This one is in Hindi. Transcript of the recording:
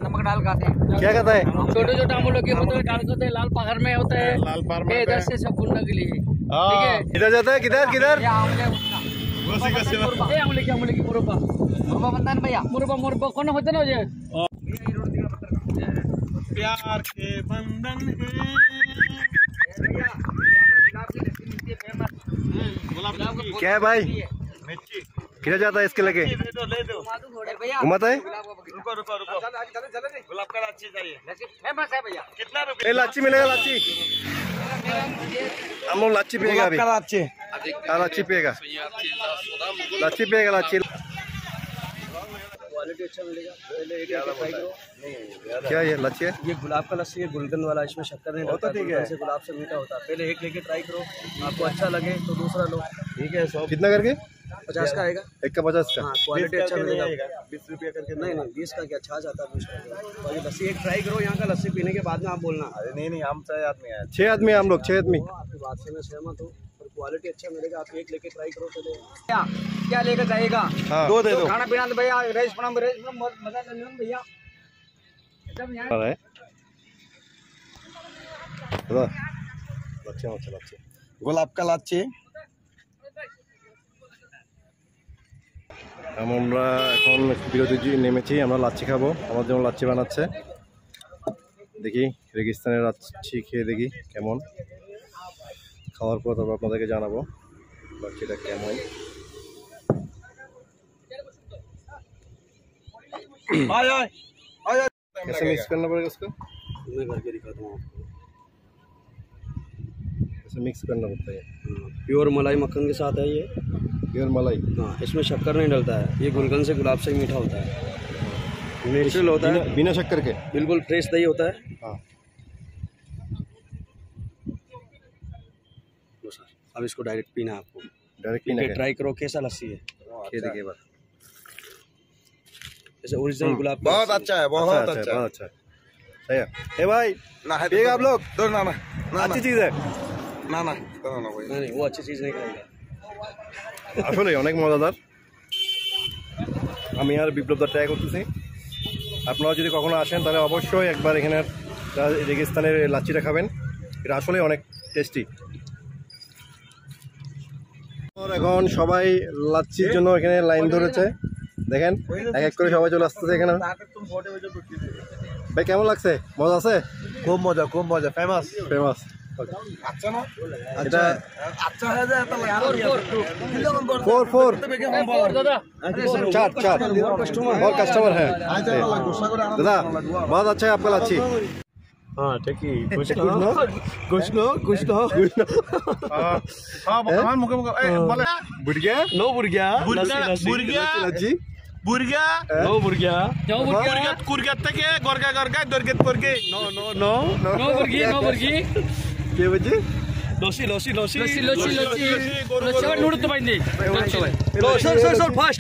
नमक डाल खाते हैं। क्या कहता है? छोटे छोटे आमों के होते हैं, डाल खाते हैं। लाल पहाड़ में होता है, लाल पहाड़ में इधर से सब भूनने के लिए। ठीक है, किधर जाता है? किधर किधर? ये आमले उसका ये आमले की मुरब्बा बनता है ना भैया। मुरब्बा कौन होता है ना ये प्यार के बंधन क्या है भाई? किधर जाता है इसके लेके? घुमाता है? रुको गुलाब का लाची चाहिए। फेमस है भैया। कितना रुपए? लाची मिलेगा, लाची हम लोग लाची पिएगा अभी। लाची लाची पिएगा, लाची पिएगा, लाची। क्वालिटी अच्छा मिलेगा। पहले एक ट्राई करो। क्या ये लच्छी है? ये गुलाब का लस्सी है, गुलकंद वाला, इसमें शक्कर नहीं होता। ठीक है, गुलाब से मीठा होता है। पहले एक लेके ट्राई करो, आपको अच्छा लगे तो दूसरा लो। ठीक है। 100 कितना करके? 50 का आएगा। एक का 50 का। हाँ, क्वालिटी अच्छा मिलेगा। 20 रुपया करके। नहीं 20 का क्या छाछ आता है 20 का। और ये लस्सी एक ट्राई करो, यहाँ का लस्सी पीने के बाद में आप बोलना। अरे नहीं हम 6 आदमी आए। 6 आदमी हम लोग, 6 आदमी। आपकी बात से मैं सहमत हूँ, और क्वालिटी अच्छा मिलेगा। आप एक लेके ट्राई करो। चलो क्या लेकर जाएगा? हाँ, 2 दे दो। खाना पीना तो भैया रेस प्रणाम मजा लेना भैया। গোলাপ কা লাচ্ছি। আমরা এখন বিরতি নেমেছি, আমরা লাচ্ছি খাবো। আমার জন্য লাচ্ছি বানাচ্ছে, দেখি রেগিস্তানের লাচ্ছি খেয়ে দেখি কেমন। খাওয়ার পর তারপর আপনাদেরকে জানাবো লাচ্ছিটা কেমন। कैसे मिक्स करना पड़ेगा उसको? मैं करके दिखाता हूँ आपको। ऐसे मिक्स करना पड़ता है। प्योर मलाई मक्खन के साथ है ये। प्योर मलाई? हाँ, इसमें शक्कर नहीं डलता है। ये गुलकंद से गुलाब से ही मीठा होता है, नेचुरल होता है, बिना शक्कर के। बिल्कुल फ्रेश दही होता है। हाँ। लो सर, अब इसको डायरेक्ट पीना है आपको। डायरेक्ट पीना है? ट्राई करो कैसा लस्सी है। देखिए बार जैसे ओरिजिनल गुलाब। बहुत अच्छा है, बहुत अच्छा है। बहुत अच्छा है। सही है। ए भाई पिएगा आप लोग? ना अच्छी चीज है। ना नहीं, वो अच्छी चीज़ नहीं खाएगा। আসলে অনেক মজাদার। আমি আর বিপ্লবদা ট্রাই করতেছি। আপনারা যদি কখনো আসেন তাহলে অবশ্যই একবার এখানে রেগিস্তানের লাচ্ছিটা খাবেন, এটা আসলে অনেক টেস্টি। এখন সবাই লাচ্ছির জন্য এখানে লাইন ধরেছে, দেখেন এক এক করে সবাই চলে আসতেছে এখানে। ভাই কেমন লাগছে? মজা আছে? খুব মজা। ফেমাস। अच्छा ना? এটা अच्छा है যে এটা লাগে। 4 दादा 4 और कस्टमर है दादा। बहुत अच्छा है आपका लाच्ची। हाँ ठीक है। कुछ नो हाँ मुके बोले बुढ़िया नो बुर्गिया लाच्ची बुर्गा नो बुर्गिया कुरगा থেকে গরগা দরগত করকে नो बुर्गी के बजे लस्सी नूडल तो भाई नहीं। Sir fast